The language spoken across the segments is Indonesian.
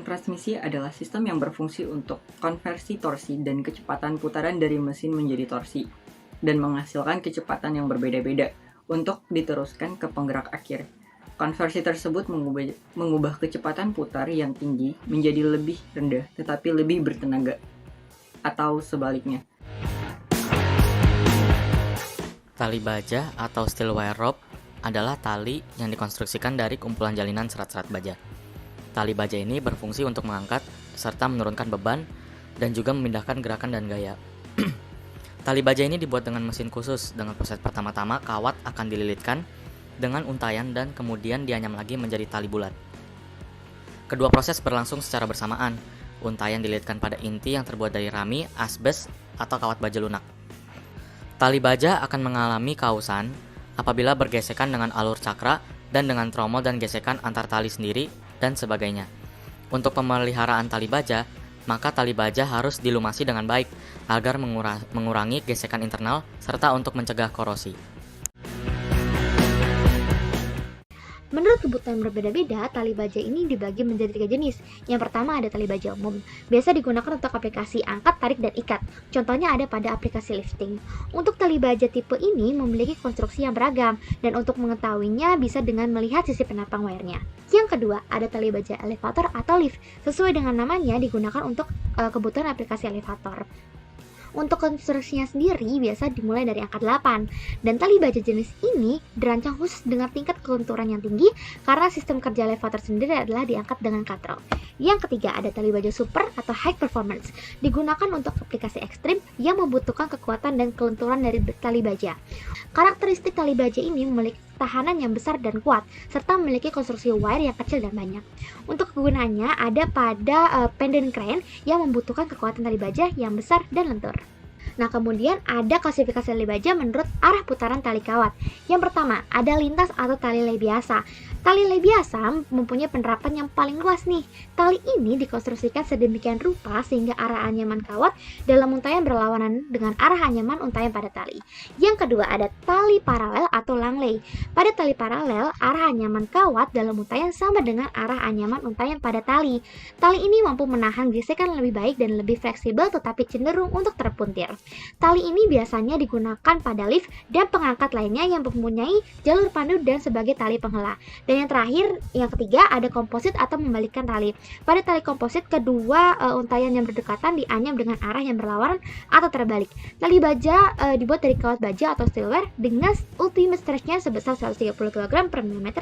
transmisi adalah sistem yang berfungsi untuk konversi torsi dan kecepatan putaran dari mesin menjadi torsi, dan menghasilkan kecepatan yang berbeda-beda untuk diteruskan ke penggerak akhir. Konversi tersebut mengubah kecepatan putar yang tinggi menjadi lebih rendah tetapi lebih bertenaga, atau sebaliknya. Tali baja atau steel wire rope adalah tali yang dikonstruksikan dari kumpulan jalinan serat-serat baja. Tali baja ini berfungsi untuk mengangkat serta menurunkan beban dan juga memindahkan gerakan dan gaya. Tali baja ini dibuat dengan mesin khusus. Dengan proses pertama-tama, kawat akan dililitkan dengan untayan dan kemudian dianyam lagi menjadi tali bulat. Kedua proses berlangsung secara bersamaan. Untayan dililitkan pada inti yang terbuat dari rami, asbes, atau kawat baja lunak. Tali baja akan mengalami kausan apabila bergesekan dengan alur cakra dan dengan tromol dan gesekan antar tali sendiri dan sebagainya. Untuk pemeliharaan tali baja, maka tali baja harus dilumasi dengan baik agar mengurangi gesekan internal serta untuk mencegah korosi. Menurut kebutuhan berbeda-beda, tali baja ini dibagi menjadi 3 jenis. Yang pertama ada tali baja umum, biasa digunakan untuk aplikasi angkat, tarik, dan ikat. Contohnya ada pada aplikasi lifting. Untuk tali baja tipe ini memiliki konstruksi yang beragam, dan untuk mengetahuinya bisa dengan melihat sisi penapang wire-nya. Yang kedua ada tali baja elevator atau lift. Sesuai dengan namanya digunakan untuk kebutuhan aplikasi elevator. Untuk konstruksinya sendiri biasa dimulai dari angka 8, dan tali baja jenis ini dirancang khusus dengan tingkat kelenturan yang tinggi karena sistem kerja elevator sendiri adalah diangkat dengan katrol. Yang ketiga ada tali baja super atau high performance, digunakan untuk aplikasi ekstrim yang membutuhkan kekuatan dan kelenturan dari tali baja. Karakteristik tali baja ini memiliki tahanan yang besar dan kuat, serta memiliki konstruksi wire yang kecil dan banyak. Untuk kegunaannya ada pada pendant crane yang membutuhkan kekuatan tali baja yang besar dan lentur. Nah, kemudian ada klasifikasi tali baja menurut arah putaran tali kawat. Yang pertama, ada lintas atau tali lay biasa. Tali lay biasa mempunyai penerapan yang paling luas nih. Tali ini dikonstruksikan sedemikian rupa sehingga arah anyaman kawat dalam untayan berlawanan dengan arah anyaman untayan pada tali. Yang kedua, ada tali paralel atau lang lay. Pada tali paralel, arah anyaman kawat dalam untayan sama dengan arah anyaman untayan pada tali. Tali ini mampu menahan gesekan lebih baik dan lebih fleksibel tetapi cenderung untuk terpuntir. Tali ini biasanya digunakan pada lift dan pengangkat lainnya yang mempunyai jalur pandu dan sebagai tali penghela. Dan yang terakhir, yang ketiga ada komposit atau membalikkan tali. Pada tali komposit, kedua untayan yang berdekatan dianyam dengan arah yang berlawanan atau terbalik. Tali baja dibuat dari kawat baja atau steel wire dengan ultimate stretch-nya sebesar 130 kg per mm².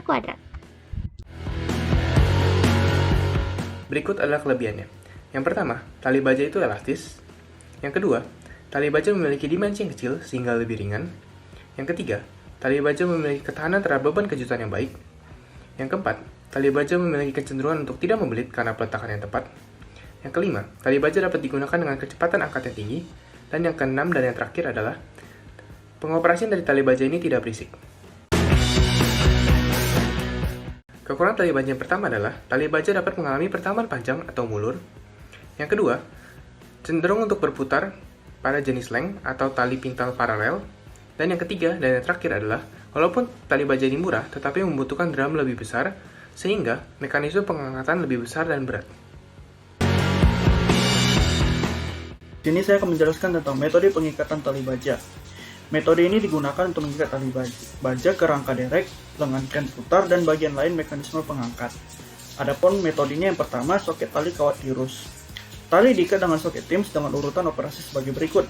Berikut adalah kelebihannya. Yang pertama, tali baja itu elastis. Yang kedua, tali baja memiliki dimensi yang kecil sehingga lebih ringan. Yang ketiga, tali baja memiliki ketahanan terhadap beban kejutan yang baik. Yang keempat, tali baja memiliki kecenderungan untuk tidak membelit karena peletakan yang tepat. Yang kelima, tali baja dapat digunakan dengan kecepatan angkat yang tinggi. Dan yang keenam dan yang terakhir adalah pengoperasian dari tali baja ini tidak berisik. Kekurangan tali baja yang pertama adalah tali baja dapat mengalami pertambahan panjang atau mulur. Yang kedua, cenderung untuk berputar pada jenis leng atau tali pintal paralel. Dan yang ketiga dan yang terakhir adalah walaupun tali baja ini murah tetapi membutuhkan drum lebih besar sehingga mekanisme pengangkatan lebih besar dan berat. Sini saya akan menjelaskan tentang metode pengikatan tali baja. Metode ini digunakan untuk mengikat tali baja ke rangka derek, lengan kren putar, dan bagian lain mekanisme pengangkat. Adapun metodenya yang pertama, soket tali kawat tirus. Tali diikat dengan soket Timms dengan urutan operasi sebagai berikut.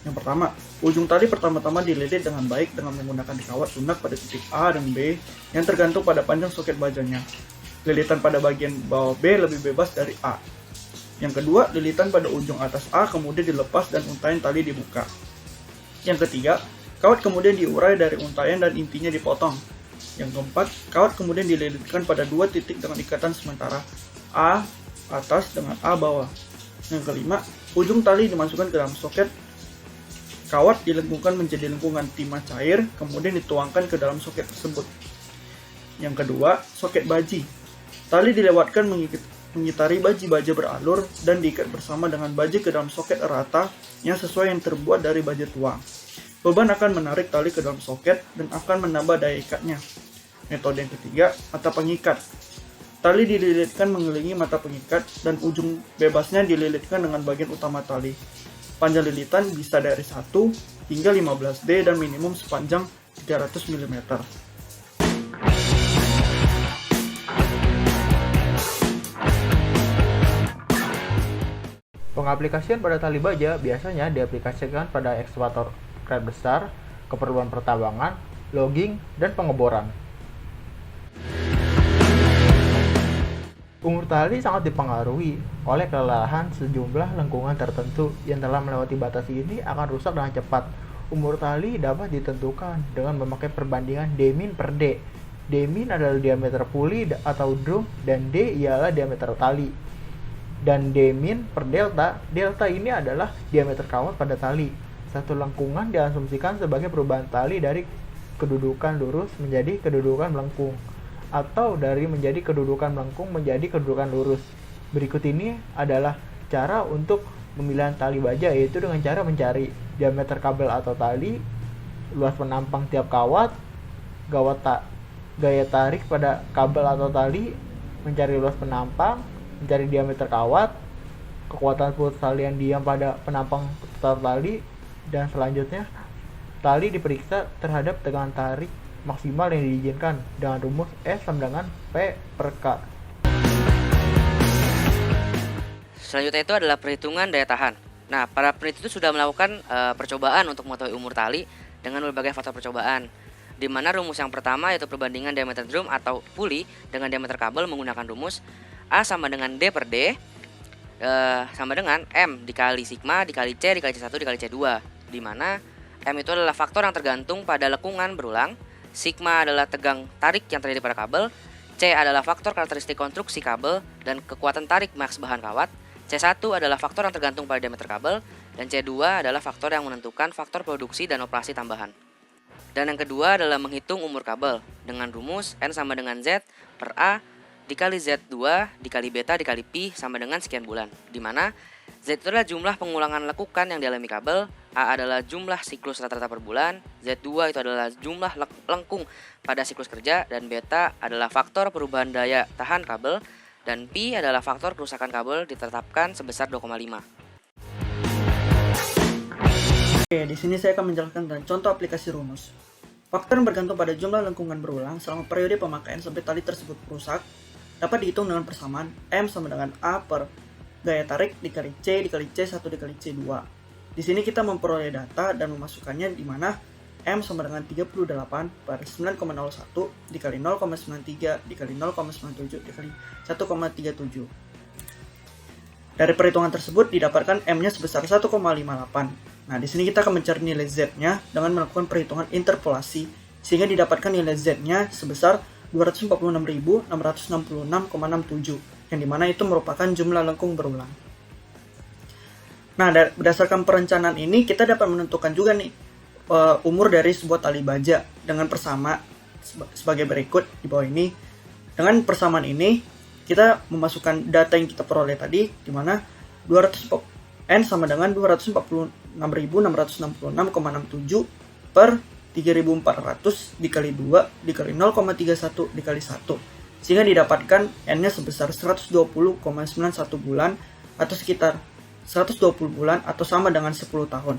Yang pertama, ujung tali pertama-tama dililit dengan baik dengan menggunakan kawat lunak pada titik A dan B yang tergantung pada panjang soket bajanya. Lilitan pada bagian bawah B lebih bebas dari A. Yang kedua, lilitan pada ujung atas A kemudian dilepas dan untayan tali dibuka. Yang ketiga, kawat kemudian diurai dari untayan dan intinya dipotong. Yang keempat, kawat kemudian dililitkan pada dua titik dengan ikatan sementara A atas dengan A bawah. Yang kelima, ujung tali dimasukkan ke dalam soket. Kawat dilengkungkan menjadi lengkungan timah cair, kemudian dituangkan ke dalam soket tersebut. Yang kedua, soket baji. Tali dilewatkan mengitari baji baja beralur dan diikat bersama dengan baja ke dalam soket rata yang sesuai yang terbuat dari baja tuang. Beban akan menarik tali ke dalam soket dan akan menambah daya ikatnya. Metode yang ketiga, atap pengikat. Tali dililitkan mengelilingi mata pengikat dan ujung bebasnya dililitkan dengan bagian utama tali. Panjang lilitan bisa dari 1 hingga 15D dan minimum sepanjang 300 mm. Pengaplikasian pada tali baja biasanya diaplikasikan pada ekskavator kret besar, keperluan pertambangan, logging, dan pengeboran. Umur tali sangat dipengaruhi oleh kelelahan sejumlah lengkungan tertentu yang telah melewati batas ini akan rusak dengan cepat. Umur tali dapat ditentukan dengan memakai perbandingan D-min per D. D-min adalah diameter puli atau drum dan D ialah diameter tali. Dan D-min per delta, delta ini adalah diameter kawat pada tali. Satu lengkungan diasumsikan sebagai perubahan tali dari kedudukan lurus menjadi kedudukan melengkung, atau dari menjadi kedudukan melengkung menjadi kedudukan lurus. Berikut ini adalah cara untuk pemilihan tali baja, yaitu dengan cara mencari diameter kabel atau tali, luas penampang tiap kawat, gaya tarik pada kabel atau tali, mencari luas penampang, mencari diameter kawat, kekuatan putus tali yang diam pada penampang total tali, dan selanjutnya tali diperiksa terhadap tegangan tarik maksimal yang diizinkan dengan rumus S sama dengan P per K. Selanjutnya itu adalah perhitungan daya tahan. Nah, para peneliti itu sudah melakukan percobaan untuk mengetahui umur tali dengan berbagai faktor percobaan, di mana rumus yang pertama yaitu perbandingan diameter drum atau puli dengan diameter kabel menggunakan rumus A sama dengan D per D sama dengan M dikali sigma dikali C dikali C1 dikali C2, di mana M itu adalah faktor yang tergantung pada lengkungan berulang, sigma adalah tegang tarik yang terjadi pada kabel, C adalah faktor karakteristik konstruksi kabel dan kekuatan tarik maks bahan kawat, C1 adalah faktor yang tergantung pada diameter kabel, dan C2 adalah faktor yang menentukan faktor produksi dan operasi tambahan. Dan yang kedua adalah menghitung umur kabel dengan rumus N sama dengan Z per A dikali Z2 dikali beta dikali pi sama dengan sekian bulan, di mana Z itu adalah jumlah pengulangan lekukan yang dialami kabel, A adalah jumlah siklus rata-rata per bulan, Z2 itu adalah jumlah lengkung pada siklus kerja, dan beta adalah faktor perubahan daya tahan kabel, dan pi adalah faktor kerusakan kabel ditetapkan sebesar 2,5. Oke, di sini saya akan menjelaskan tentang contoh aplikasi rumus. Faktor yang bergantung pada jumlah lengkungan berulang selama periode pemakaian sampai tali tersebut rusak dapat dihitung dengan persamaan M sama dengan A per gaya tarik dikali C dikali C1 dikali C2. Di sini kita memperoleh data dan memasukkannya di mana M sama dengan 38 per 9,01 dikali 0,93 dikali 0,97 dikali 1,37. Dari perhitungan tersebut didapatkan M-nya sebesar 1,58. Nah, di sini kita akan mencari nilai Z-nya dengan melakukan perhitungan interpolasi sehingga didapatkan nilai Z-nya sebesar 246.666,67 yang dimana itu merupakan jumlah lengkung berulang. Nah, berdasarkan perencanaan ini kita dapat menentukan juga nih umur dari sebuah tali baja dengan persama sebagai berikut di bawah ini. Dengan persamaan ini kita memasukkan data yang kita peroleh tadi, di mana N sama dengan 246.666,67 per 3.400 dikali 2 dikali 0,31 dikali 1, sehingga didapatkan N-nya sebesar 120,91 bulan atau sekitar 120 bulan atau sama dengan 10 tahun.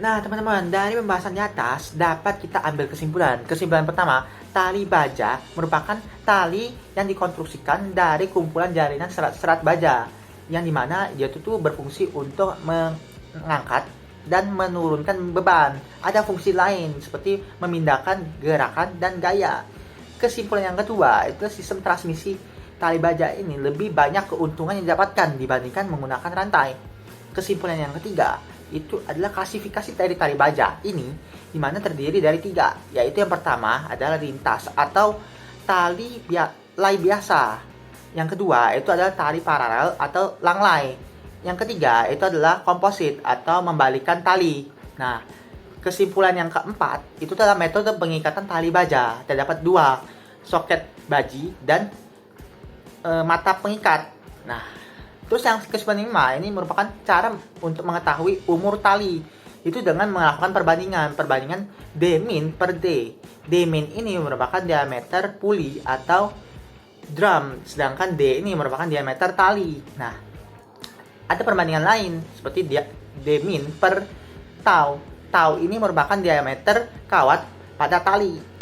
Nah teman-teman, dari pembahasan di atas dapat kita ambil kesimpulan. Kesimpulan pertama, tali baja merupakan tali yang dikonstruksikan dari kumpulan jaringan serat-serat baja, yang dimana dia itu berfungsi untuk mengangkat dan menurunkan beban. Ada fungsi lain seperti memindahkan gerakan dan gaya. Kesimpulan yang kedua, itu sistem transmisi tali baja ini lebih banyak keuntungan yang didapatkan dibandingkan menggunakan rantai. Kesimpulan yang ketiga, itu adalah klasifikasi dari tali baja ini, dimana terdiri dari 3, yaitu yang pertama adalah lintas atau tali lay biasa. Yang kedua itu adalah tali paralel atau langlay. Yang ketiga itu adalah komposit atau membalikkan tali. Nah, kesimpulan yang keempat itu adalah metode pengikatan tali baja. Terdapat 2, soket baji dan mata pengikat. Nah, terus yang kesimpulan 5 ini merupakan cara untuk mengetahui umur tali, itu dengan melakukan perbandingan D min per D. D min ini merupakan diameter puli atau drum, sedangkan D ini merupakan diameter tali. Nah, ada perbandingan lain seperti D min per tau. Tau ini merupakan diameter kawat pada tali.